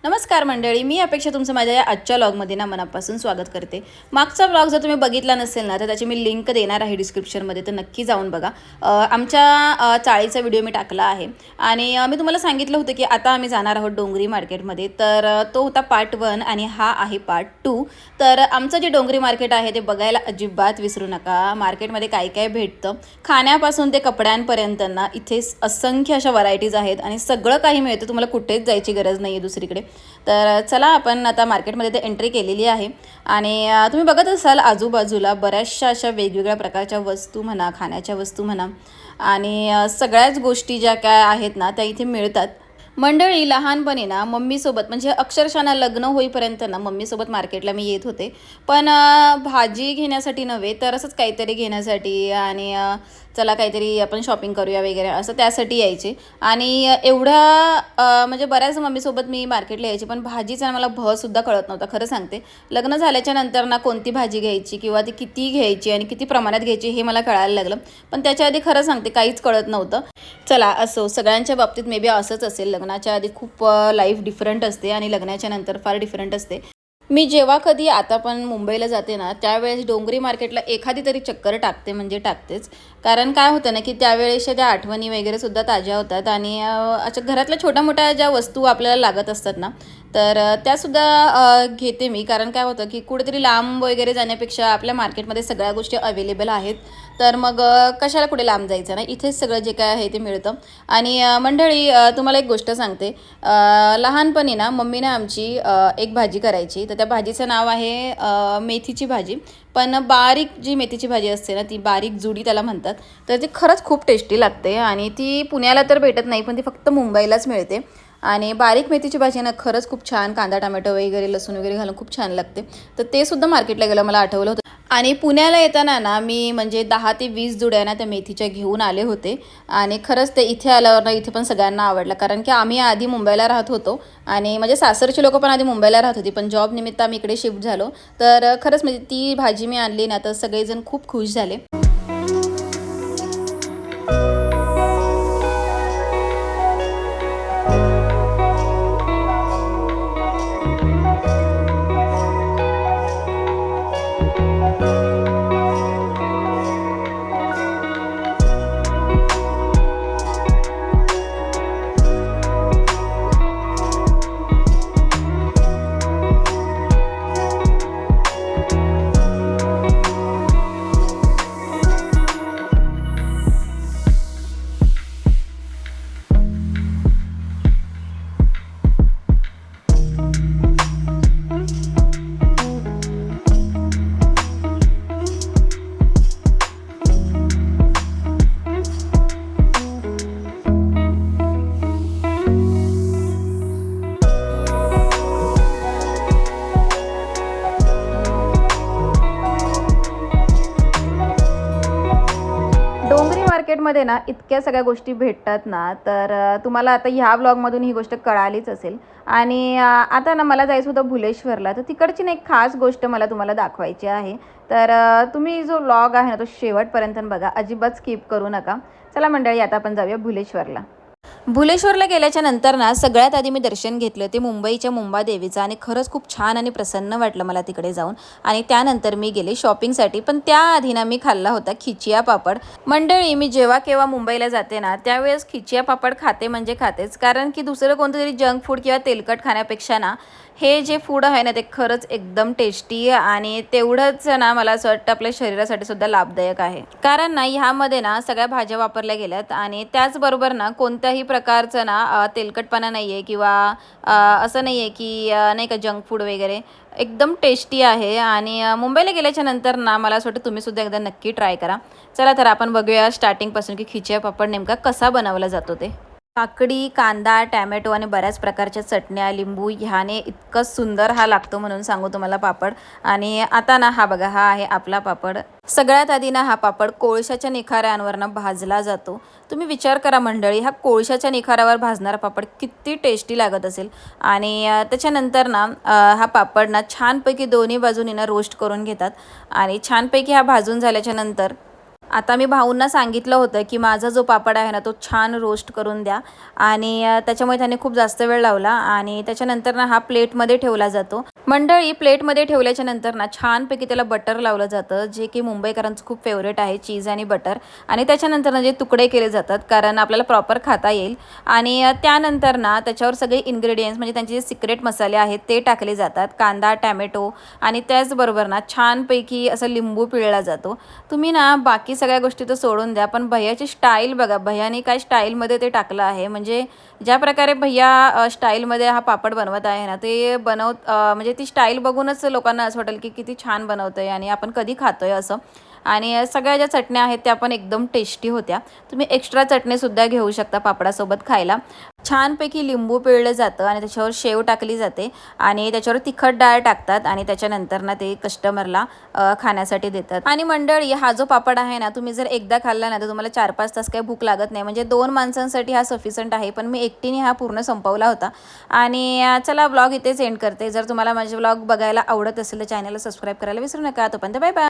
नमस्कार मंडळी, मी अपेक्षा तुमचं माझ्या या आजच्या व्लॉगमध्ये ना मनापासून स्वागत करते। मागचा व्लॉग जर तुम्ही बघितला नसेल ना तर त्याची मी लिंक देणार आहे डिस्क्रिप्शनमध्ये, तर नक्की जाऊन बघा। आमच्या चाळीचा व्हिडिओ मी टाकला आहे आणि मी तुम्हाला सांगितलं होतं की आता आम्ही जाणार आहोत डोंगरी मार्केटमध्ये। तर तो होता पार्ट 1 आणि हा आहे पार्ट 2। तर आमचं जे डोंगरी मार्केट आहे ते बघायला अजिबात विसरू नका। मार्केटमध्ये काय काय भेटतं, खाण्यापासून ते कपड्यांपर्यंत ना इथे असंख्य अशा व्हरायटीज आहेत आणि सगळं काही मिळतं। तुम्हाला कुठेच जायची गरज नाही आहे दुसरीकडे। तर चला आपण आता मार्केटमध्ये ते एंट्री केलेली आहे आणि तुम्ही बघत असाल आजूबाजूला बऱ्याचशा अशा वेगवेगळ्या प्रकारच्या वस्तू म्हणा, खाण्याच्या वस्तू म्हणा आणि सगळ्याच गोष्टी ज्या काय आहेत ना त्या इथे मिळतात। मंडळी लहानपणी ना मम्मीसोबत म्हणजे अक्षरशः ना लग्न होईपर्यंत ना मम्मीसोबत मार्केटला मी येत होते, पण भाजी घेण्यासाठी नव्हे तर असंच काहीतरी घेण्यासाठी आणि चला काहीतरी आपण शॉपिंग करूया वगैरे असं त्यासाठी यायचे। आणि एवढा म्हणजे बऱ्याच मम्मीसोबत मी मार्केटला यायची, पण भाजीचा मला भसुद्धा कळत नव्हता खरं सांगते। लग्न झाल्याच्या नंतर ना कोणती भाजी घ्यायची किंवा ती किती घ्यायची आणि किती प्रमाणात घ्यायची हे मला कळायला लागलं, पण त्याच्या आधी खरं सांगते काहीच कळत नव्हतं। चला असो, सगळ्यांच्या बाबतीत मे बी असंच असेल, लग्नाच्या आधी खूप लाईफ डिफरंट असते आणि लग्नाच्या नंतर फार डिफरंट असते। मी जेव्हा कधी आता पण मुंबईला जाते ना त्यावेळेस डोंगरी मार्केटला एखादी तरी चक्कर टाकते म्हणजे टाकतेच। कारण काय होतं ना की त्यावेळेसच्या त्या आठवणी वगैरे सुद्धा ताज्या होतात आणि अशा घरातल्या छोट्या मोठ्या ज्या वस्तू आपल्याला लागत असतात ना तर त्यासुद्धा घेते मी। कारण काय होतं की कुठेतरी लांब वगैरे जाण्यापेक्षा आपल्या मार्केटमध्ये सगळ्या गोष्टी अवेलेबल आहेत, तर मग कशाला कुठे लांब जायचं ना, इथेच सगळं जे काय आहे ते मिळतं। आणि मंडळी तुम्हाला एक गोष्ट सांगते, लहानपणी ना मम्मीने आमची एक भाजी करायची, तर त्या भाजीचं नाव आहे मेथीची भाजी। पण बारीक जी मेथीची भाजी असते ना ती बारीक जुडी त्याला म्हणतात, तर ती खरंच खूप टेस्टी लागते आणि ती पुण्याला तर भेटत नाही, पण ती फक्त मुंबईलाच मिळते। आणि बारीक मेथीची भाजी ना खरंच खूप छान कांदा टोमॅटो वगैरे लसूण वगैरे घालून खूप छान लागते। तर ते सुद्धा मार्केटला गेलं मला आठवलं होतं। आणि पुण्याला येताना ना मी म्हणजे 10 ते 20 जुड्या ना त्या मेथीच्या घेऊन आले होते आणि खरंच ते इथे आल्यावर ना इथे पण सगळ्यांना आवडलं। कारण की आम्ही आधी मुंबईला राहत होतो आणि म्हणजे सासरची लोकं पण आधी मुंबईला राहत होती, पण जॉब निमित्त आम्ही इकडे शिफ्ट झालो। तर खरंच म्हणजे ती भाजी मी आणली ना तर सगळेजण खूप खुश झाले। डोंगरी मार्केटमध्ये ना इतक्या सगळ्या गोष्टी भेटतात ना, तर तुम्हाला आता ह्या व्लॉगमधून ही गोष्ट कळालीच असेल। आणि आता ना मला जायचं होतं भुलेश्वरला, तर तिकडची ना एक खास गोष्ट मला तुम्हाला दाखवायची आहे। तर तुम्ही जो व्लॉग आहे ना तो शेवटपर्यंत बघा, अजिबात स्किप करू नका। चला मंडळी आता आपण जाऊया भुलेश्वरला। भुलेश्वरला गेल्याच्या नंतर ना सगळ्यात आधी मी दर्शन घेतलं ते मुंबईच्या मुंबादेवीचं आणि खरंच खूप छान आणि प्रसन्न वाटलं मला तिकडे जाऊन। आणि त्यानंतर मी गेले शॉपिंगसाठी, पण त्याआधी ना मी खाल्ला होता खिचिया पापड। मंडळी मी जेव्हा केव्हा मुंबईला जाते ना त्यावेळेस खिचिया पापड खाते म्हणजे खातेच, कारण की दुसरं कोणतं तरी जंक फूड किंवा तेलकट खाण्यापेक्षा ना हे जे फूड आहे ना ते खरंच एकदम टेस्टी आणि तेवढंच ना मला असं वाटतं आपल्या शरीरासाठी सुद्धा लाभदायक आहे। कारण ना ह्यामध्ये ना सगळ्या भाज्या वापरल्या गेल्यात आणि त्याचबरोबर ना कोणत्याही प्रकारचं ना तेलकटपणा नाही आहे किंवा असं नाही आहे की नाही का जंक फूड वगैरे, एकदम टेस्टी आहे। आणि मुंबईला गेल्याच्या नंतर ना मला असं वाटतं तुम्ही सुद्धा एकदा नक्की ट्राय करा। चला तर आपण बघूया स्टार्टिंगपासून की खिचिया पापड नेमका कसा बनवला जातो ते। काकडी, कांदा, टॅमॅटो आणि बऱ्याच प्रकारच्या चटण्या, लिंबू ह्याने इतकं सुंदर हा लागतो म्हणून सांगू तुम्हाला पापड। आणि आता ना हा बघा, हा आहे आपला पापड। सगळ्यात आधी ना हा पापड कोळशाच्या निखाऱ्यांवर भाजला जातो। तुम्ही विचार करा मंडळी, हा कोळशाच्या निखाऱ्यावर भाजणारा पापड किती टेस्टी लागत असेल। आणि त्याच्यानंतर ना हा पापड ना छानपैकी दोन्ही बाजूनी ना रोस्ट करून घेतात आणि छानपैकी हा भाजून झाल्याच्या नंतर आता मी भाऊंना सांगितलं होतं की माझा जो पापड आहे ना तो छान रोस्ट करून द्या आणि त्याच्यामुळे त्याने खूप जास्त वेळ लावला आणि त्याच्यानंतर ना हा प्लेटमध्ये ठेवला जातो। मंडळी, प्लेटमध्ये ठेवल्याच्या नंतर ना छानपैकी त्याला बटर लावलं जातं, जे की मुंबईकरांचं खूप फेवरेट आहे, चीज आणि बटर। आणि त्याच्यानंतर ना जे तुकडे केले जातात कारण आपल्याला प्रॉपर खाता येईल आणि त्यानंतर ना त्याच्यावर सगळे इन्ग्रेडियंट्स म्हणजे त्यांचे जे सिक्रेट मसाले आहेत ते टाकले जातात, कांदा, टॅमॅटो आणि त्याचबरोबर ना छानपैकी असं लिंबू पिळला जातो। तुम्ही ना बाकी सगळ्या गोष्टी तर सोडून द्या, पण भैयाची स्टाईल बघा, भैयाने काय स्टाईलमध्ये ते टाकलं आहे। म्हणजे ज्या प्रकारे भैया स्टाईलमध्ये हा पापड बनवत आहे ना, ते म्हणजे ती स्टाईल बघूनच लोकांना असं वाटेल की किती छान बनवतोय आणि आपण कधी खातोय असं। आणि सगळ्या ज्या चटण्या आहेत त्या पण एकदम टेस्टी होत्या। तुम्ही एक्स्ट्रा चटणीसुद्धा घेऊ शकता पापडासोबत खायला। छानपैकी लिंबू पिळलं जातं आणि त्याच्यावर शेव टाकली जाते आणि त्याच्यावर तिखट डाळ टाकतात आणि त्याच्यानंतर ना ते कस्टमरला खाण्यासाठी देतात। आणि मंडळी, हा जो पापड आहे ना, तुम्ही जर एकदा खाल्ला ना तर तुम्हाला 4-5 तास काही भूक लागत नाही। म्हणजे 2 माणसांसाठी हा सफिशियंट आहे, पण मी एकटीने हा पूर्ण संपवला होता। आणि चला, व्लॉग इथेच एंड करते। जर तुम्हाला माझे व्लॉग बघायला आवडत असेल तर चॅनलला सबस्क्राईब करायला विसरू नका। तोपर्यंत बाय बाय।